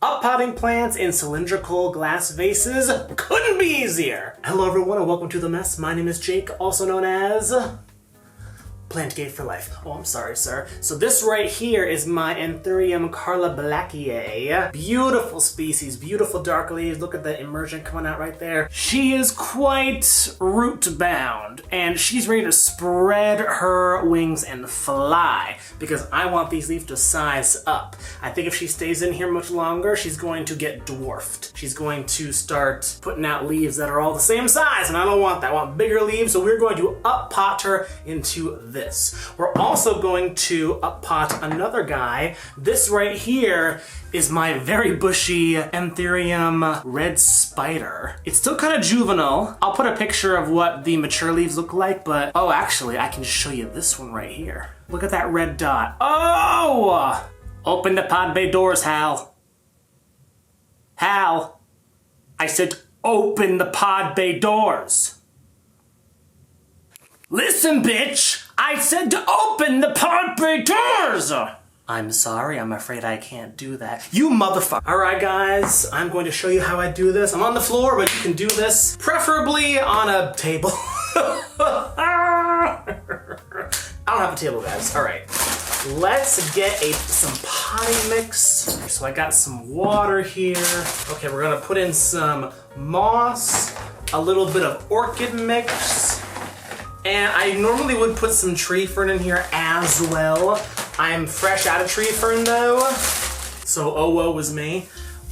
Uppotting plants in cylindrical glass vases couldn't be easier. Hello everyone and welcome to The Mess. My name is Jake, also known as Plant Gate for Life. Oh, I'm sorry, sir. So this right here is my Anthurium Carla Blackiae. Beautiful species, beautiful dark leaves. Look at the immersion coming out right there. She is quite root bound and she's ready to spread her wings and fly because I want these leaves to size up. I think if she stays in here much longer, she's going to get dwarfed. She's going to start putting out leaves that are all the same size and I don't want that. I want bigger leaves, so we're going to up-pot her into this. We're also going to up-pot another guy. This right here is my very bushy Anthurium red spider. It's still kind of juvenile. I'll put a picture of what the mature leaves look like, but oh, actually, I can show you this one right here. Look at that red dot. Oh! Open the pod bay doors, Hal. Hal, I said open the pod bay doors. Listen, bitch! I said to open the pod bay doors! I'm sorry, I'm afraid I can't do that. You motherfucker. Alright guys, I'm going to show you how I do this. I'm on the floor, but you can do this preferably on a table. I don't have a table, guys. Alright, let's get some potting mix. So I got some water here. Okay, we're gonna put in some moss, a little bit of orchid mix, and I normally would put some tree fern in here as well. I'm fresh out of tree fern though, so oh woe was me.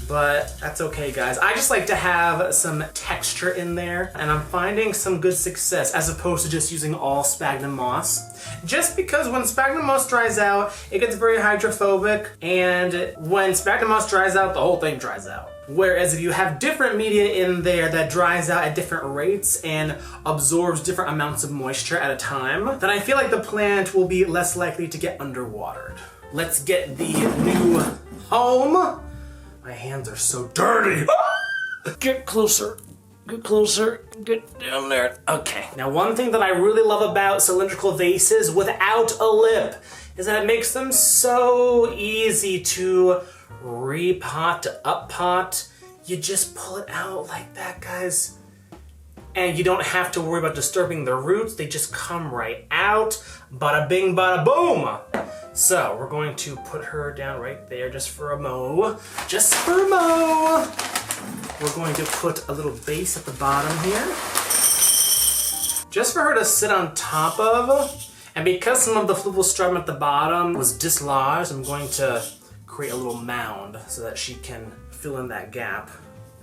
But that's okay, guys. I just like to have some texture in there, and I'm finding some good success as opposed to just using all sphagnum moss. Just because when sphagnum moss dries out, it gets very hydrophobic, and when sphagnum moss dries out, the whole thing dries out. Whereas if you have different media in there that dries out at different rates and absorbs different amounts of moisture at a time, then I feel like the plant will be less likely to get underwatered. Let's get the new home. My hands are so dirty. Get closer, get down there. Okay, now one thing that I really love about cylindrical vases without a lip is that it makes them so easy to repot, to up-pot. You just pull it out like that, guys. And you don't have to worry about disturbing the roots. They just come right out. Bada bing, bada boom. So we're going to put her down right there just for a mo. Just for a mo. We're going to put a little base at the bottom here, just for her to sit on top of. And because some of the fluvostrum at the bottom was dislodged, I'm going to create a little mound so that she can fill in that gap.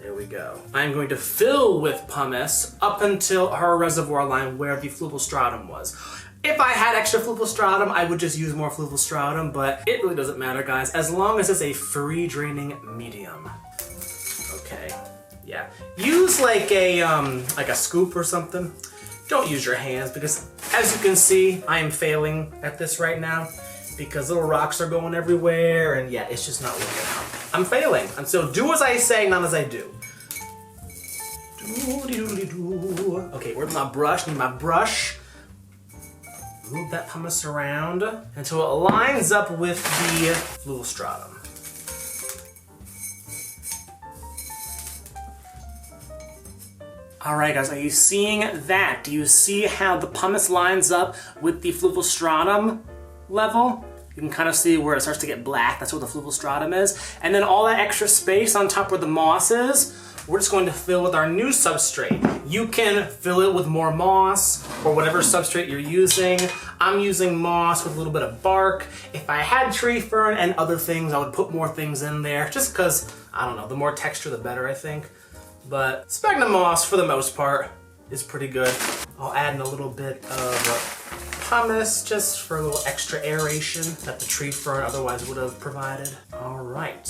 There we go. I'm going to fill with pumice up until her reservoir line where the fluvostratum was. If I had extra fluvostratum, I would just use more fluvostratum, but it really doesn't matter, guys, as long as it's a free draining medium. Okay, yeah. Use like a scoop or something. Don't use your hands because, as you can see, I am failing at this right now because little rocks are going everywhere, and yeah, it's just not working out. I'm failing, and so do as I say, not as I do. Okay, where's my brush? Need my brush. Move that pumice around until it lines up with the fluvostratum. Alright guys, are you seeing that? Do you see how the pumice lines up with the fluvostratum level? You can kind of see where it starts to get black. That's where the fluvostratum is. And then all that extra space on top where the moss is, we're just going to fill with our new substrate. You can fill it with more moss or whatever substrate you're using. I'm using moss with a little bit of bark. If I had tree fern and other things, I would put more things in there just because, I don't know, the more texture the better, I think. But sphagnum moss, for the most part, is pretty good. I'll add in a little bit of pumice just for a little extra aeration that the tree fern otherwise would have provided. All right,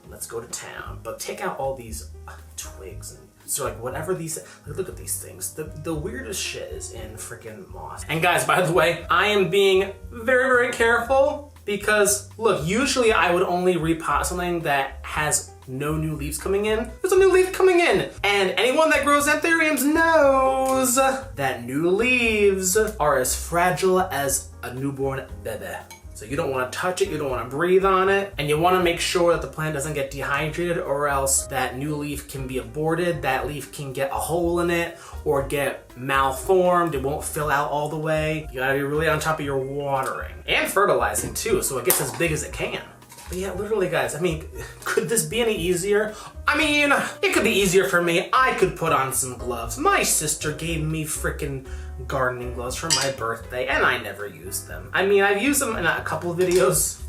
let's go to town. But take out all these twigs and so like whatever these, look at these things. The weirdest shit is in freaking moss. And guys, by the way, I am being very, very careful because look, usually I would only repot something that has no new leaves coming in. There's a new leaf coming in. And anyone that grows anthuriums knows that new leaves are as fragile as a newborn baby. So you don't want to touch it, you don't want to breathe on it, and you want to make sure that the plant doesn't get dehydrated, or else that new leaf can be aborted, that leaf can get a hole in it, or get malformed, it won't fill out all the way. You gotta be really on top of your watering. And fertilizing too, so it gets as big as it can. But yeah, literally guys, I mean, could this be any easier? I mean, it could be easier for me. I could put on some gloves. My sister gave me frickin' gardening gloves for my birthday, and I never used them. I mean, I've used them in a couple of videos.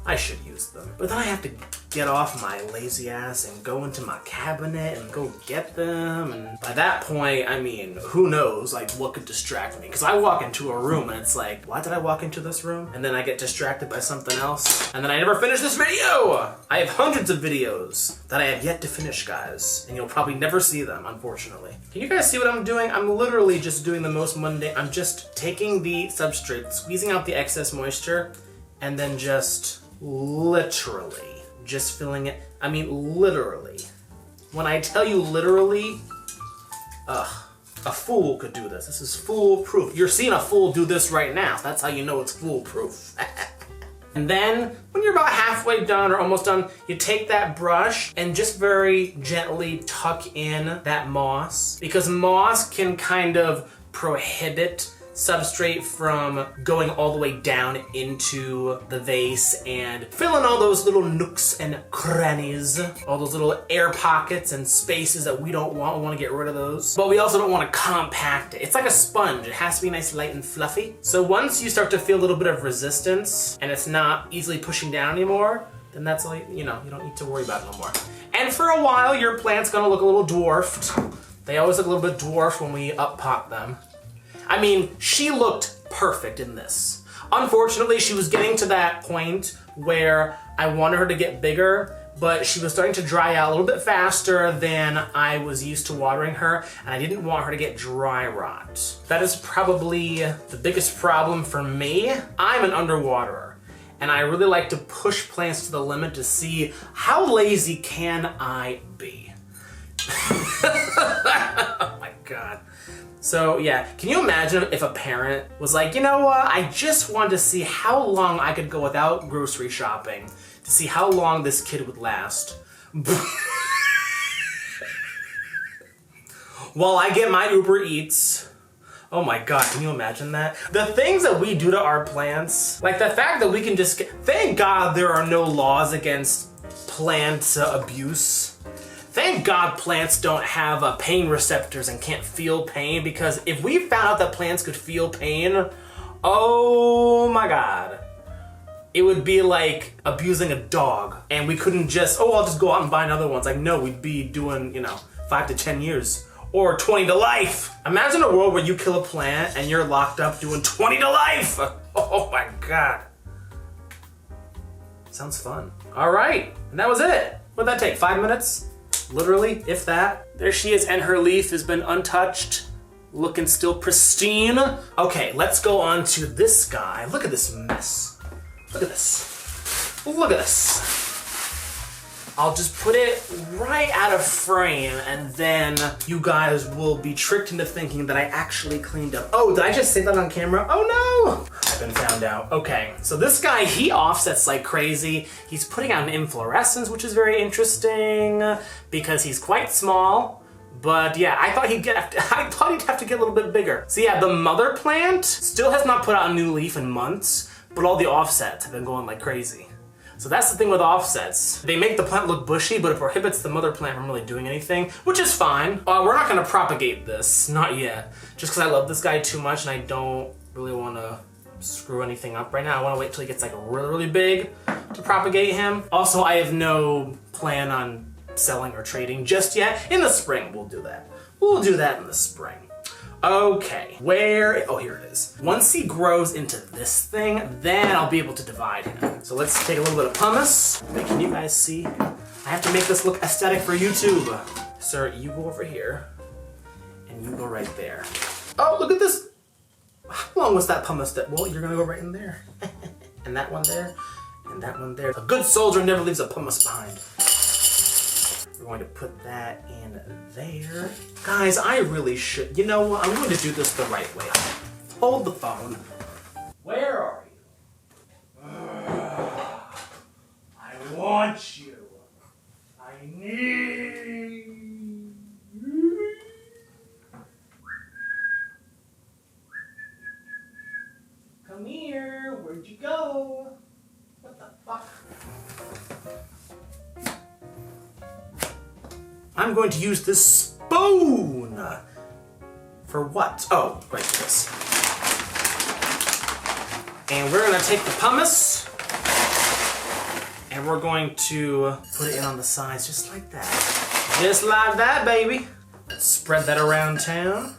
I should use them. But then I have to get off my lazy ass and go into my cabinet and go get them. And by that point, I mean, who knows, like, what could distract me? Because I walk into a room and it's like, why did I walk into this room? And then I get distracted by something else. And then I never finish this video! I have hundreds of videos that I have yet to finish, guys. And you'll probably never see them, unfortunately. Can you guys see what I'm doing? I'm literally just doing the most mundane. I'm just taking the substrate, squeezing out the excess moisture, and then just literally just filling it. I mean, literally. When I tell you literally, a fool could do this. This is foolproof. You're seeing a fool do this right now. That's how you know it's foolproof. And then, when you're about halfway done or almost done, you take that brush and just very gently tuck in that moss, because moss can kind of prohibit substrate from going all the way down into the vase and fill in all those little nooks and crannies, all those little air pockets and spaces that we don't want. We want to get rid of those. But we also don't want to compact it. It's like a sponge. It has to be nice, light, and fluffy. So once you start to feel a little bit of resistance and it's not easily pushing down anymore, then that's all you know, you don't need to worry about it no more. And for a while, your plant's gonna look a little dwarfed. They always look a little bit dwarfed when we up pot them. I mean, she looked perfect in this. Unfortunately, she was getting to that point where I wanted her to get bigger, but she was starting to dry out a little bit faster than I was used to watering her, and I didn't want her to get dry rot. That is probably the biggest problem for me. I'm an underwaterer, and I really like to push plants to the limit to see how lazy can I be. Oh my God. So yeah, can you imagine if a parent was like, you know what, I just wanted to see how long I could go without grocery shopping, to see how long this kid would last. While I get my Uber Eats. Oh my God, can you imagine that? The things that we do to our plants, like the fact that we can just thank God there are no laws against plant abuse. Thank God plants don't have pain receptors and can't feel pain, because if we found out that plants could feel pain, oh my God. It would be like abusing a dog, and we couldn't just, oh, I'll just go out and buy another one. It's like, no, we'd be doing, 5 to 10 years or 20 to life. Imagine a world where you kill a plant and you're locked up doing 20 to life. Oh my God. Sounds fun. All right, and that was it. What'd that take, 5 minutes? Literally, if that. There she is, and her leaf has been untouched, looking still pristine. Okay, let's go on to this guy. Look at this mess. Look at this. Look at this. I'll just put it right out of frame, and then you guys will be tricked into thinking that I actually cleaned up. Oh, did I just say that on camera? Oh no! I've been found out. Okay, so this guy, he offsets like crazy. He's putting out an inflorescence, which is very interesting because he's quite small. But yeah, I thought he'd have to get a little bit bigger. So yeah, the mother plant still has not put out a new leaf in months, but all the offsets have been going like crazy. So that's the thing with offsets. They make the plant look bushy, but it prohibits the mother plant from really doing anything, which is fine. We're not gonna propagate this, not yet. Just because I love this guy too much and I don't really wanna screw anything up right now. I wanna wait till he gets like really, really big to propagate him. Also, I have no plan on selling or trading just yet. In the spring, we'll do that. We'll do that in the spring. Okay, oh, here it is. Once he grows into this thing, then I'll be able to divide him. So let's take a little bit of pumice. Wait, can you guys see? I have to make this look aesthetic for YouTube. Sir, you go over here, and you go right there. Oh, look at this. How long was that pumice? Well, you're gonna go right in there. And that one there, and that one there. A good soldier never leaves a pumice behind. We're going to put that in there. Guys, I really should, you know what? I'm going to do this the right way. Hold the phone. Where are you? want you. I need you. Come here. Where'd you go? What the fuck? I'm going to use this spoon. For what? Oh, right, this. And we're gonna take the pumice and we're going to put it in on the sides just like that. Just like that, baby. Let's spread that around town.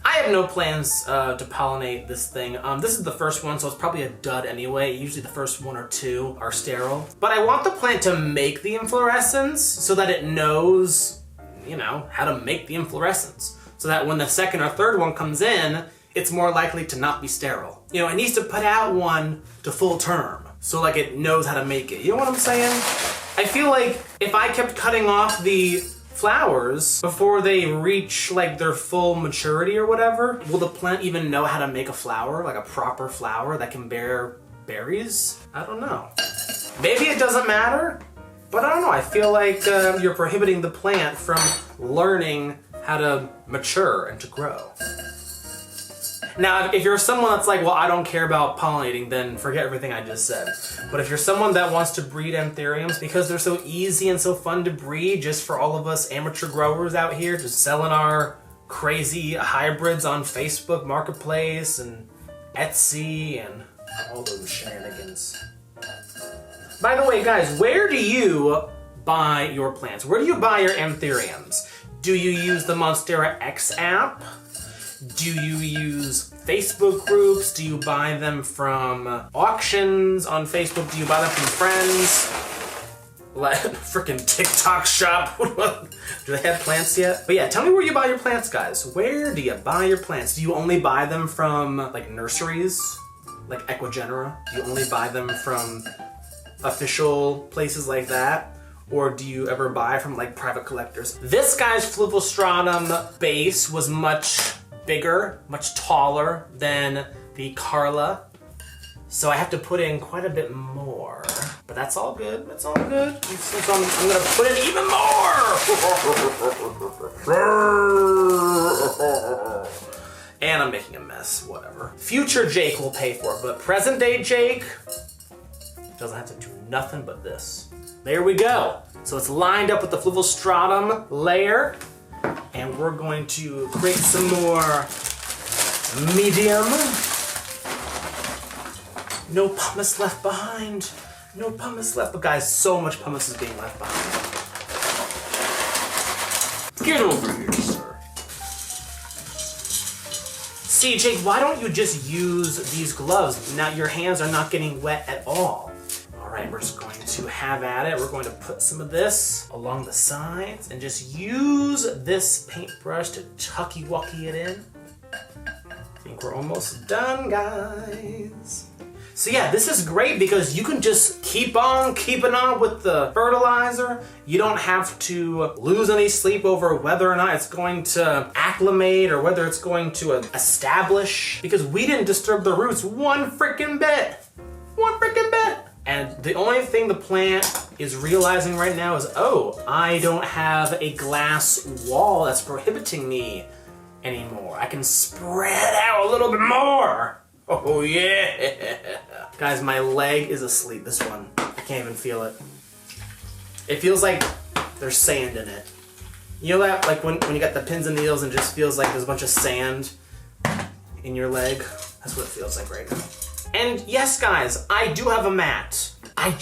I have no plans to pollinate this thing. This is the first one, so it's probably a dud anyway. Usually the first one or two are sterile. But I want the plant to make the inflorescence so that it knows, you know, how to make the inflorescence. So that when the second or third one comes in, it's more likely to not be sterile. You know, it needs to put out one to full term. So like it knows how to make it. You know what I'm saying? I feel like if I kept cutting off the flowers before they reach like their full maturity or whatever, will the plant even know how to make a flower, like a proper flower that can bear berries? I don't know. Maybe it doesn't matter, but I don't know. I feel like you're prohibiting the plant from learning how to mature and to grow. Now, if you're someone that's like, well, I don't care about pollinating, then forget everything I just said. But if you're someone that wants to breed anthuriums because they're so easy and so fun to breed, just for all of us amateur growers out here, just selling our crazy hybrids on Facebook Marketplace and Etsy and all those shenanigans. By the way, guys, where do you buy your plants? Where do you buy your anthuriums? Do you use the Monstera X app? Do you use Facebook groups? Do you buy them from auctions on Facebook? Do you buy them from friends? Like freaking TikTok shop. Do they have plants yet? But yeah, tell me where you buy your plants, guys. Where do you buy your plants? Do you only buy them from like nurseries? Like Equigenera? Do you only buy them from official places like that? Or do you ever buy from like private collectors? This guy's Fluvostratum base was much bigger, much taller than the Carla. So I have to put in quite a bit more. But that's all good, that's all good. So I'm gonna put in even more! And I'm making a mess, whatever. Future Jake will pay for it, but present day Jake doesn't have to do nothing but this. There we go. So it's lined up with the Fluvostratum layer. And we're going to create some more medium. No pumice left behind. No pumice left. But guys, so much pumice is being left behind. Get over here, sir. See, Jake, why don't you just use these gloves? Now your hands are not getting wet at all. All right, we're just going to have at it. We're going to put some of this along the sides and just use this paintbrush to tucky-wucky it in. I think we're almost done, guys. So yeah, this is great because you can just keep on keeping on with the fertilizer. You don't have to lose any sleep over whether or not it's going to acclimate or whether it's going to establish, because we didn't disturb the roots one freaking bit. One freaking bit. And the only thing the plant is realizing right now is, oh, I don't have a glass wall that's prohibiting me anymore. I can spread out a little bit more. Oh yeah. Guys, my leg is asleep, this one. I can't even feel it. It feels like there's sand in it. You know that, like when you got the pins and needles and it just feels like there's a bunch of sand in your leg? That's what it feels like right now. And yes, guys, I do have a mat. I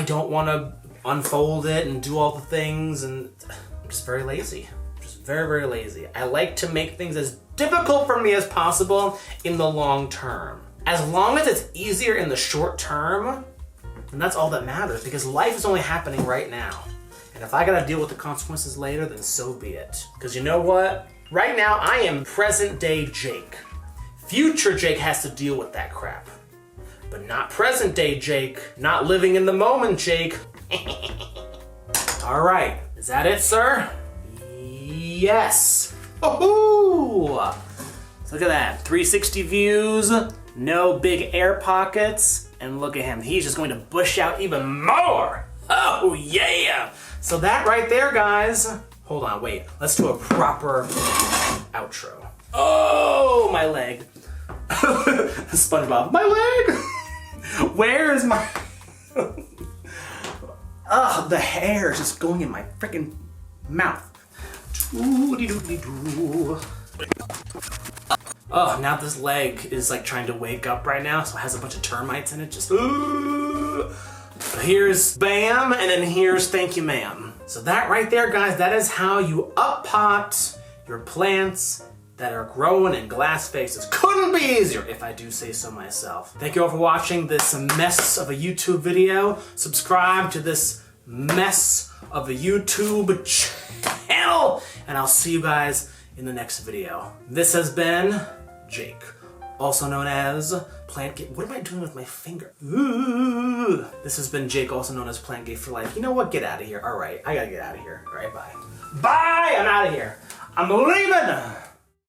don't want to unfold it and do all the things, and I'm just very lazy. Just very, very lazy. I like to make things as difficult for me as possible in the long term. As long as it's easier in the short term, then that's all that matters, because life is only happening right now. And if I gotta deal with the consequences later, then so be it. Because you know what? Right now, I am present day Jake. Future Jake has to deal with that crap. But not present day Jake, not living in the moment Jake. All right, is that it, sir? Yes. Woohoo! So look at that, 360 views, no big air pockets, and look at him, he's just going to bush out even more. Oh yeah! So that right there, guys. Hold on, wait. Let's do a proper outro. Oh, my leg. SpongeBob, my leg! Where is my... Ugh, the hair is just going in my freaking mouth. Oh, now this leg is like trying to wake up right now, so it has a bunch of termites in it. Just here's bam, and then here's thank you, ma'am. So that right there, guys, that is how you up-pot your plants that are growing in glass vases. Couldn't be easier, if I do say so myself. Thank you all for watching this mess of a YouTube video. Subscribe to this mess of a YouTube channel, and I'll see you guys in the next video. This has been Jake, also known as Plant Gay. What am I doing with my finger? Ooh. This has been Jake, also known as Plant Gay for Life. You know what? Get out of here. All right, I gotta get out of here. All right, bye. Bye! I'm out of here. I'm leaving!